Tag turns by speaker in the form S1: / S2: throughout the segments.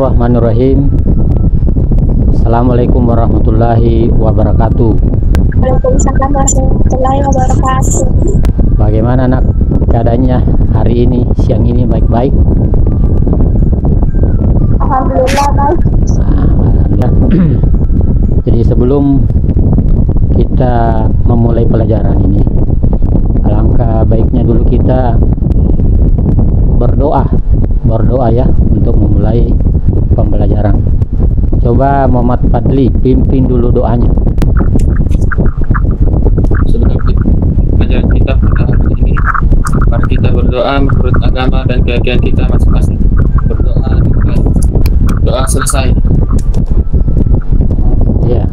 S1: Bismillahirrahmanirrahim. Assalamualaikum warahmatullahi wabarakatuh.
S2: Waalaikumsalam warahmatullahi wabarakatuh.
S1: Bagaimana nak keadaannya hari ini, siang ini? Baik-baik?
S2: Alhamdulillah baik.
S1: Alhamdulillah. Jadi sebelum kita memulai pelajaran ini, alangkah baiknya dulu kita berdoa ya untuk memulai pembelajaran. Coba Muhammad Fadli pimpin dulu doanya.
S3: Sebelum pelajaran kita pada hari ini, mari kita berdoa menurut agama dan keyakinan kita masing-masing. Berdoa dengan doa selesai.
S1: Ya,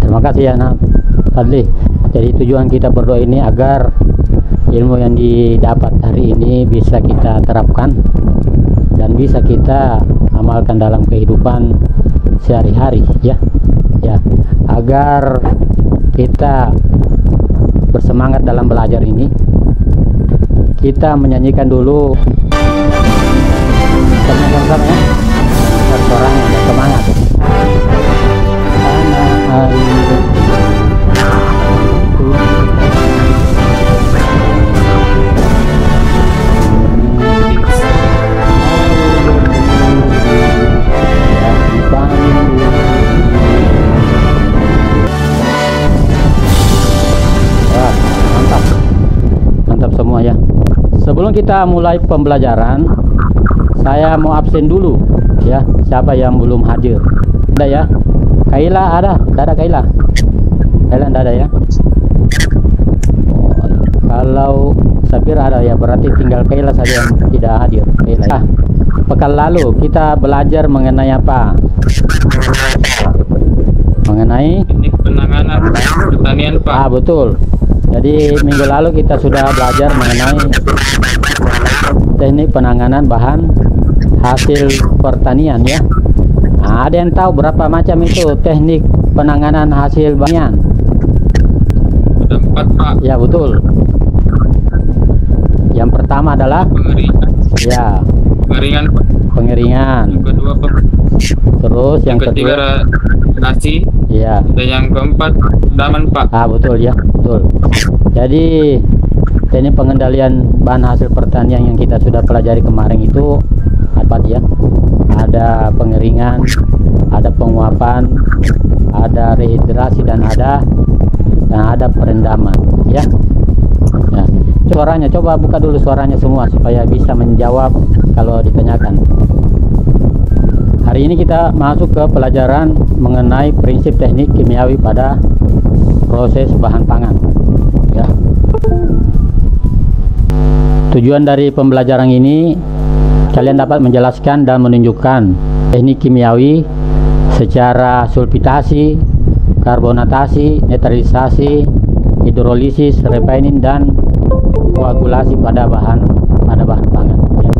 S1: terima kasih ya Nak Fadli. Jadi tujuan kita berdoa ini agar ilmu yang didapat hari ini bisa kita terapkan dan bisa kita amalkan dalam kehidupan sehari-hari ya agar kita bersemangat dalam belajar ini. Kita menyanyikan dulu sama-sama ya, suaranya semangat. Mantap semua ya. Sebelum kita mulai pembelajaran, saya mau absen dulu ya. Siapa yang belum hadir? Ada ya? Kaila ada? Ada Kaila? Kaila ada ya? Kalau Sapir ada ya, berarti tinggal Kaila saja yang tidak hadir. Kaila ya. Pekan lalu kita belajar mengenai apa? Mengenai
S3: Teknik penanganan pertanian, Pak.
S1: betul. Jadi minggu lalu kita sudah belajar mengenai teknik penanganan bahan hasil pertanian ya. Nah, ada yang tahu berapa macam itu teknik penanganan hasil pertanian?
S3: Ada 4, Pak.
S1: Ya betul. Yang pertama adalah
S3: Pengeringan, Pak.
S1: pengeringan.
S3: Yang kedua, Pak.
S1: Terus yang
S3: ketiga
S1: kedua
S3: nasi.
S1: ya.
S3: Dan yang keempat daman, Pak.
S1: Betul ya, betul. Jadi teknik pengendalian bahan hasil pertanian yang kita sudah pelajari kemarin itu apa ya? Ada pengeringan, ada penguapan, ada rehidrasi dan ada perendaman ya. Nah, suaranya coba buka dulu suaranya semua supaya bisa menjawab kalau ditanyakan. Hari ini kita masuk ke pelajaran mengenai prinsip teknik kimiawi pada proses bahan pangan ya. Tujuan dari pembelajaran ini kalian dapat menjelaskan dan menunjukkan teknik kimiawi secara sulfitasi, karbonatasi, netralisasi, hidrolisis, refining dan koagulasi pada bahan pangan ya.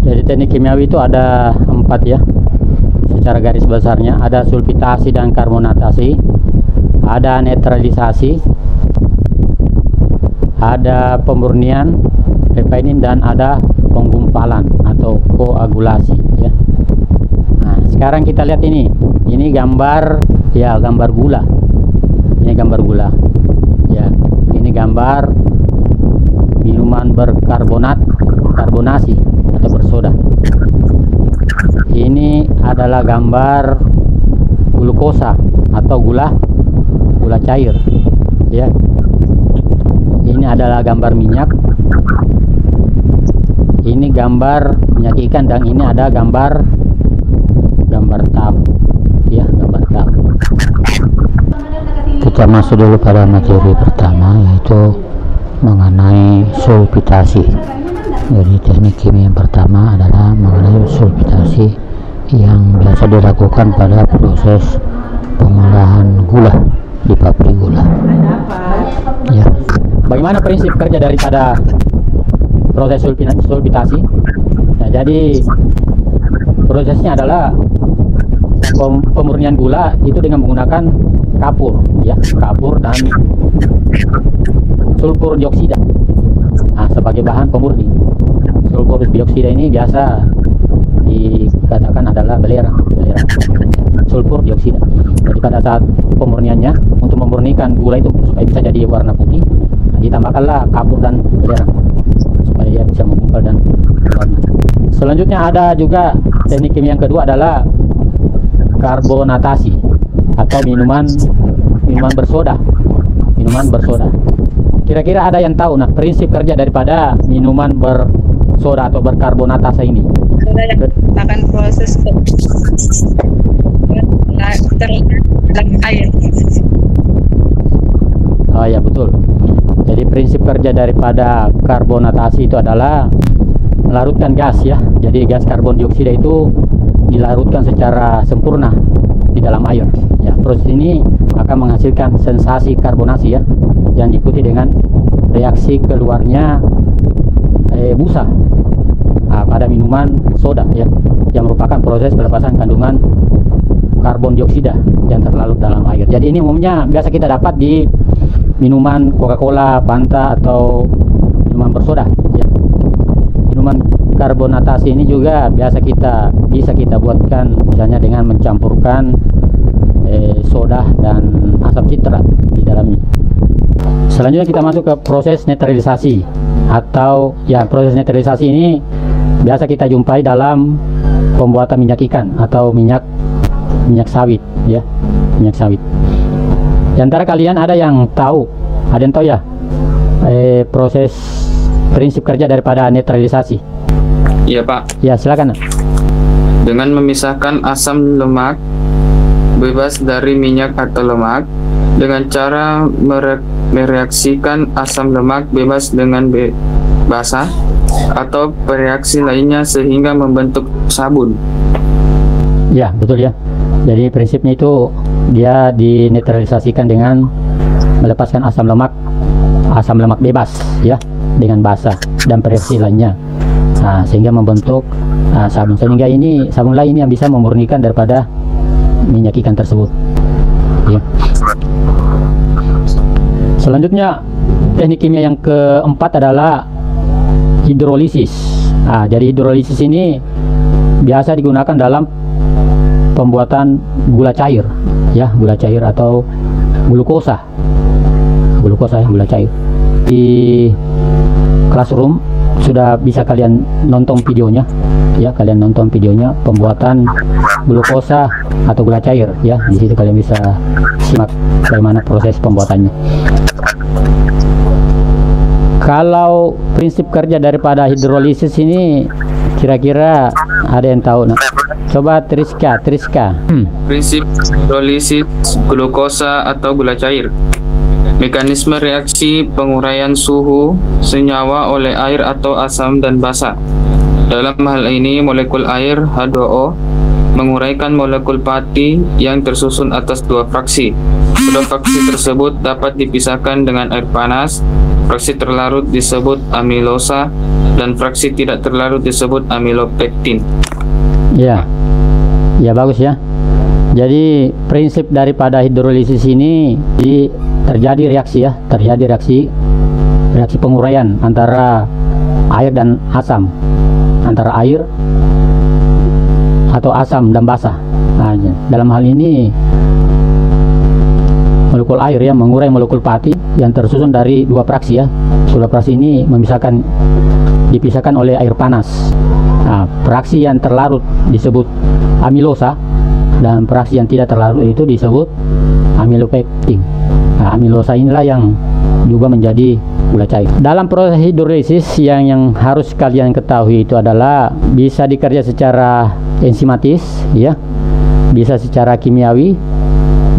S1: Jadi teknik kimiawi itu ada 4 ya. Secara garis besarnya ada sulfitasi dan karbonatasi, ada netralisasi, ada pemurnian, refining dan ada penggumpalan atau koagulasi ya. Nah, sekarang kita lihat ini gambar ya, gambar gula. Ini gambar gula. Ya, ini gambar minuman karbonasi atau bersoda. Ini adalah gambar glukosa atau gula cair ya. Ini adalah gambar minyak. Ini gambar minyak ikan dan ini ada gambar tahu ya, gambar tahu. Kita masuk dulu pada materi pertama, yaitu mengenai sulfitasi. Jadi teknik kimia yang pertama adalah mengenai sulfitasi yang biasa dilakukan pada proses pengolahan gula di pabrik gula ya. Bagaimana prinsip kerja daripada proses sulfitasi? Nah, jadi prosesnya adalah pemurnian gula itu dengan menggunakan kapur ya, kapur dan sulfur dioksida sebagai bahan pemurni. Sulfur dioksida ini biasa dikatakan adalah belerang sulfur dioksida. Jadi pada saat pemurniannya, untuk memurnikan gula itu supaya bisa jadi warna putih, ditambahkanlah kapur dan belerang supaya dia bisa menggumpal dan warna. Selanjutnya ada juga teknik kimia yang kedua adalah karbonatasi atau minuman bersoda. Kira-kira ada yang tahu prinsip kerja daripada minuman bersoda atau berkarbonatase ini?
S2: Akan proses dalam air.
S1: Oh ya, betul. Jadi prinsip kerja daripada karbonatasi itu adalah melarutkan gas ya. Jadi gas karbon dioksida itu dilarutkan secara sempurna di dalam air. Ya, proses ini akan menghasilkan sensasi karbonasi ya, yang diikuti dengan reaksi keluarnya busa pada minuman soda ya, yang merupakan proses pelepasan kandungan karbon dioksida yang terlarut dalam air. Jadi ini umumnya biasa kita dapat di minuman Coca-Cola, Fanta atau minuman bersoda ya. Minuman karbonatasi ini juga bisa kita buatkan misalnya dengan mencampurkan soda dan asam citrat di dalamnya. Selanjutnya kita masuk ke proses netralisasi atau ya, proses netralisasi ini biasa kita jumpai dalam pembuatan minyak ikan atau minyak sawit ya, minyak sawit. Di antara kalian ada yang tahu ya proses prinsip kerja daripada netralisasi?
S3: Iya Pak.
S1: Ya, silakan.
S3: Dengan memisahkan asam lemak bebas dari minyak atau lemak dengan cara mereaksikan asam lemak bebas dengan basah atau bereaksi lainnya sehingga membentuk sabun.
S1: Ya, betul ya. Jadi prinsipnya itu dia dinetralisasikan dengan melepaskan asam lemak bebas ya dengan basah dan bereaksi lainnya. Nah, sehingga membentuk sabun. Sehingga ini sabun lain yang bisa memurnikan daripada minyak ikan tersebut ya. Selanjutnya teknik kimia yang keempat adalah hidrolisis. Jadi hidrolisis ini biasa digunakan dalam pembuatan gula cair ya, gula cair atau glukosa ya, gula cair. Di Classroom sudah bisa kalian nonton videonya ya, pembuatan glukosa atau gula cair ya. Di situ kalian bisa simak bagaimana proses pembuatannya. Kalau prinsip kerja daripada hidrolisis ini kira-kira ada yang tahu? Coba Triska.
S3: Prinsip hidrolisis glukosa atau gula cair. Mekanisme reaksi penguraian suhu senyawa oleh air atau asam dan basa. Dalam hal ini molekul air H2O menguraikan molekul pati yang tersusun atas dua fraksi. Kedua fraksi tersebut dapat dipisahkan dengan air panas. Fraksi terlarut disebut amilosa dan fraksi tidak terlarut disebut amilopektin. Ya, bagus ya. Jadi prinsip daripada hidrolisis ini terjadi reaksi penguraian antara air dan asam, antara air atau asam dan basah. Nah, dalam hal ini molekul air ya mengurai molekul pati yang tersusun dari dua fraksi ya. Dua fraksi ini dipisahkan oleh air panas. Nah, fraksi yang terlarut disebut amilosa dan fraksi yang tidak terlarut itu disebut amilopektin. Nah, amilosa inilah yang juga menjadi gula cair. Dalam proses hidrolisis yang harus kalian ketahui itu adalah bisa dikerja secara enzimatis ya, bisa secara kimiawi,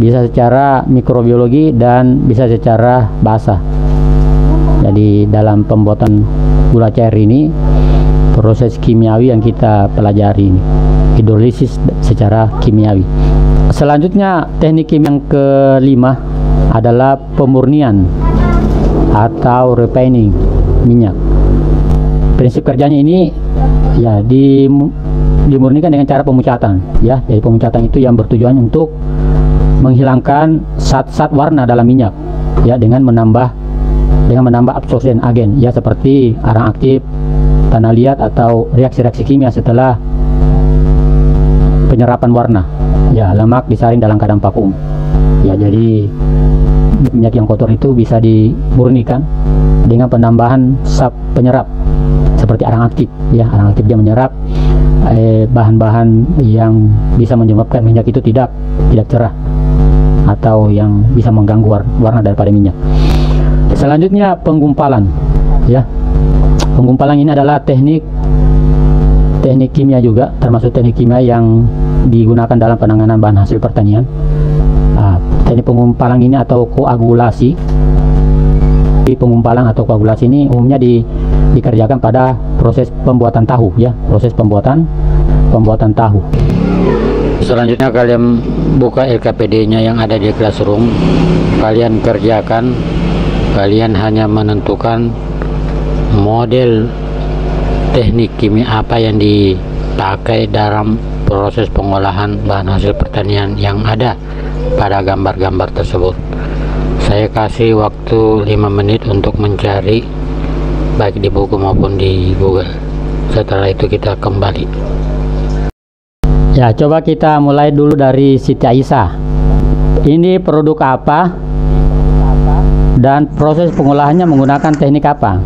S3: bisa secara mikrobiologi, dan bisa secara basah. Jadi dalam pembuatan gula cair ini proses kimiawi yang kita pelajari ini, hidrolisis secara kimiawi. Selanjutnya teknik kimia yang kelima adalah pemurnian atau refining minyak. Prinsip kerjanya ini ya dimurnikan dengan cara pemucatan ya. Jadi pemucatan itu yang bertujuan untuk menghilangkan zat-zat warna dalam minyak ya, dengan menambah absorpsi agen ya, seperti arang aktif, tanah liat, atau reaksi-reaksi kimia setelah penyerapan warna. Ya, lemak disaring dalam keadaan vakum. Ya, jadi minyak yang kotor itu bisa dimurnikan dengan penambahan zat penyerap seperti arang aktif. Ya, arang aktif dia menyerap bahan-bahan yang bisa menyebabkan minyak itu tidak cerah atau yang bisa mengganggu warna daripada minyak. Selanjutnya penggumpalan. Ya, penggumpalan ini adalah teknik kimia juga, termasuk teknik kimia yang digunakan dalam penanganan bahan hasil pertanian. Teknik penggumpalan ini atau koagulasi. Penggumpalan atau koagulasi ini umumnya dikerjakan pada proses pembuatan tahu, ya, proses pembuatan tahu. Selanjutnya kalian buka LKPD-nya yang ada di Classroom, kalian kerjakan, kalian hanya menentukan model teknik kimia apa yang dipakai dalam proses pengolahan bahan hasil pertanian yang ada pada gambar-gambar tersebut. Saya kasih waktu 5 menit untuk mencari baik di buku maupun di Google. Setelah itu kita kembali. Ya, coba kita mulai dulu dari Siti Aisyah. Ini produk apa dan proses pengolahannya menggunakan teknik apa?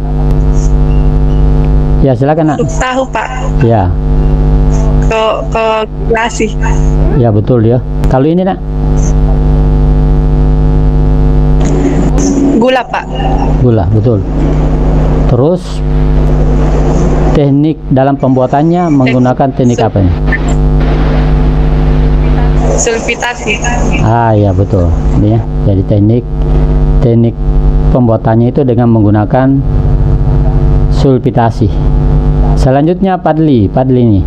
S3: Ya, silakan, Nak.
S2: Tahu, Pak.
S3: Ya.
S2: Koagulasi.
S3: Ya, betul ya. Kalau ini, Nak?
S2: Gula, Pak.
S3: Gula, betul. Terus teknik dalam pembuatannya menggunakan teknik apa ini?
S2: Sulfitasi.
S3: Ya, betul. Ini ya. Jadi teknik pembuatannya itu dengan menggunakan sulfitasi. Selanjutnya Padli ini.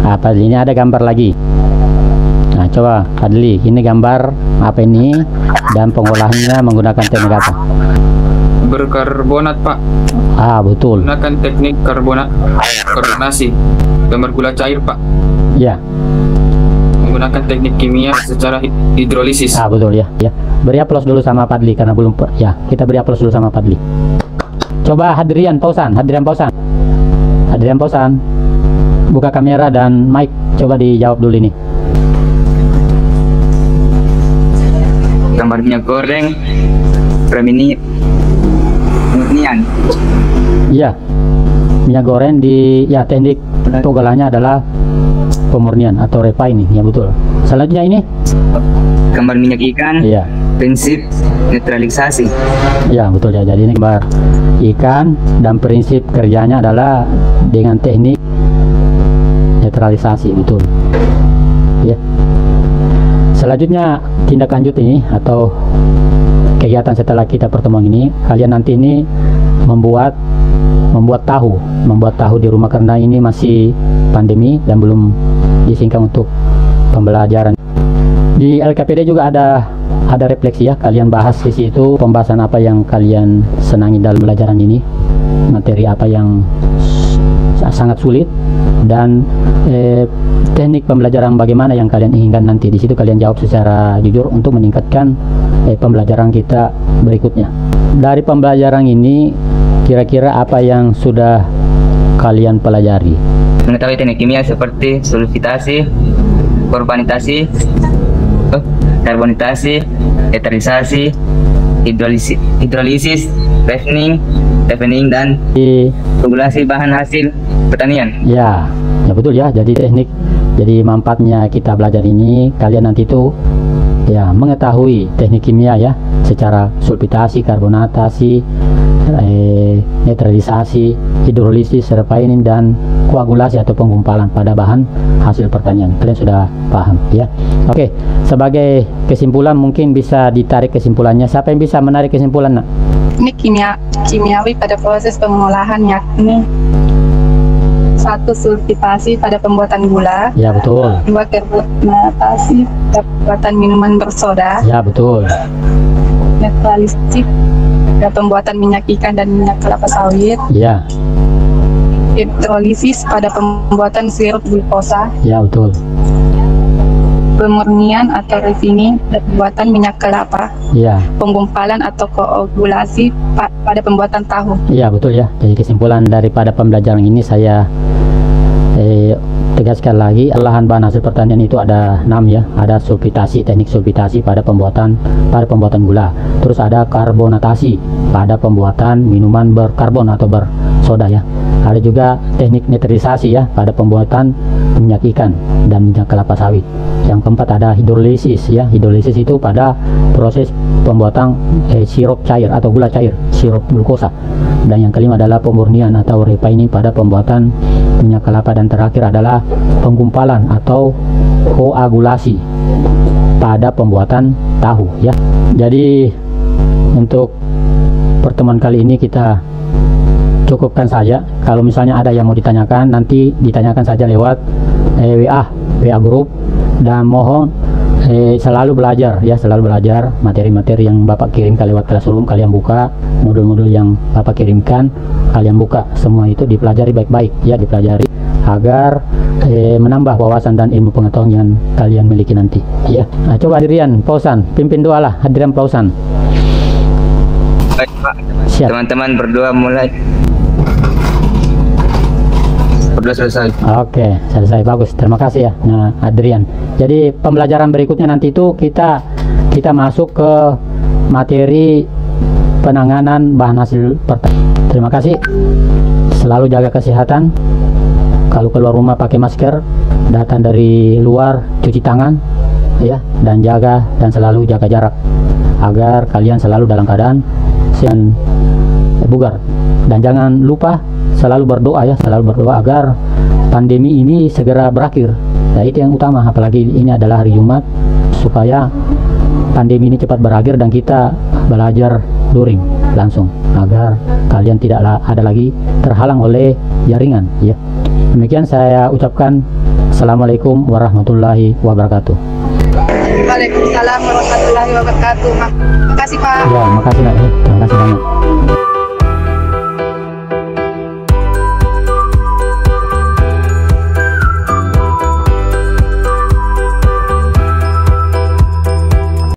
S3: Padli ini ada gambar lagi. Nah, coba Padli, ini gambar apa ini dan pengolahannya menggunakan teknik apa?
S4: Berkarbonat, Pak.
S3: Betul.
S4: Menggunakan teknik karbonasi. Gambar gula cair, Pak.
S3: Ya.
S4: Menggunakan teknik kimia secara hidrolisis.
S3: Betul ya. Ya. Beri aplaus dulu sama Padli karena belum ya. Kita beri aplaus dulu sama Padli. Coba Hadrian Pausan. Buka kamera dan mic, coba dijawab dulu ini.
S5: Gambar minyak goreng murnian.
S3: Iya, minyak goreng teknik pengolahannya adalah pemurnian atau refining, ya betul. Selanjutnya ini
S5: Gambar minyak ikan.
S3: Iya.
S5: Prinsip netralisasi.
S3: Ya, betul ya. Jadi ini gambar ikan dan prinsip kerjanya adalah dengan teknik netralisasi, betul. Ya. Selanjutnya tindak lanjut ini atau kegiatan setelah kita pertemuan ini, kalian nanti ini membuat tahu di rumah karena ini masih pandemi dan belum diizinkan untuk pembelajaran. Di LKPD juga ada refleksi ya, kalian bahas di situ pembahasan apa yang kalian senangi dalam pelajaran ini, materi apa yang sangat sulit, dan teknik pembelajaran bagaimana yang kalian inginkan nanti. Di situ kalian jawab secara jujur untuk meningkatkan pembelajaran kita berikutnya. Dari pembelajaran ini kira-kira apa yang sudah kalian pelajari?
S5: Mengetahui teknik kimia seperti sulfitasi, karbonitasi, netralisasi, hidrolisis, refining dan regulasi bahan hasil pertanian.
S3: Ya betul ya. Jadi manfaatnya kita belajar ini, kalian nanti itu ya mengetahui teknik kimia ya, secara sulfitasi, karbonatasi, netralisasi, hidrolisis, refining dan koagulasi atau penggumpalan pada bahan hasil pertanian. Kalian sudah paham ya. Oke, sebagai kesimpulan mungkin bisa ditarik kesimpulannya. Siapa yang bisa menarik kesimpulan, Nak?
S2: Ini kimiawi pada proses pengolahan, yakni 1. Sulfitasi pada pembuatan gula.
S3: Ya betul.
S2: 2. Karbonatasi pada pembuatan minuman bersoda.
S3: Ya betul.
S2: Netralisasi pada pembuatan minyak ikan dan minyak kelapa sawit.
S3: Ya.
S2: Hidrolisis pada pembuatan sirup glukosa.
S3: Ya betul.
S2: Pemurnian atau refining pada pembuatan minyak kelapa.
S3: Ya.
S2: Penggumpalan atau koagulasi pada pembuatan tahu.
S3: Ya betul ya. Jadi kesimpulan daripada pembelajaran ini saya tegaskan lagi, olahan bahan hasil pertanian itu ada 6 ya. Ada sulfitasi, teknik sulfitasi pada pembuatan gula. Terus ada karbonatasi pada pembuatan minuman berkarbon atau bersoda ya. Ada juga teknik netrisasi ya pada pembuatan minyak ikan dan minyak kelapa sawit. Yang keempat ada hidrolisis ya. Hidrolisis itu pada proses pembuatan sirup cair atau gula cair, sirup glukosa. Dan yang kelima adalah pemurnian atau refining pada pembuatan minyak kelapa. Dan terakhir adalah penggumpalan atau koagulasi pada pembuatan tahu ya. Jadi untuk pertemuan kali ini kita cukupkan saja. Kalau misalnya ada yang mau ditanyakan, nanti ditanyakan saja lewat WA grup. Dan mohon selalu belajar ya, selalu belajar materi-materi yang Bapak kirimkan lewat Classroom. Kalian buka modul-modul yang Bapak kirimkan, kalian buka semua itu, dipelajari baik-baik ya, dipelajari agar menambah wawasan dan ilmu pengetahuan yang kalian miliki nanti ya. Nah, coba Adrian Pausan, pimpin doa lah Adrian Pausan.
S5: Baik Pak.
S3: Siap.
S5: Teman-teman berdoa mulai. Berdoa selesai.
S3: Oke, selesai, bagus, terima kasih ya. Nah Adrian, jadi pembelajaran berikutnya nanti itu kita masuk ke materi penanganan bahan hasil pertanian. Terima kasih, selalu jaga kesehatan. Kalau keluar rumah pakai masker, datang dari luar cuci tangan ya, dan selalu jaga jarak agar kalian selalu dalam keadaan sehat bugar. Dan jangan lupa selalu berdoa ya, selalu berdoa agar pandemi ini segera berakhir. Nah itu yang utama, apalagi ini adalah hari Jumat, supaya pandemi ini cepat berakhir dan kita belajar luring langsung agar kalian tidak ada lagi terhalang oleh jaringan ya. Demikian saya ucapkan Assalamualaikum warahmatullahi wabarakatuh.
S2: Waalaikumsalam warahmatullahi wabarakatuh. Makasih Pak.
S3: Ya, makasih Nak. Terima kasih banyak.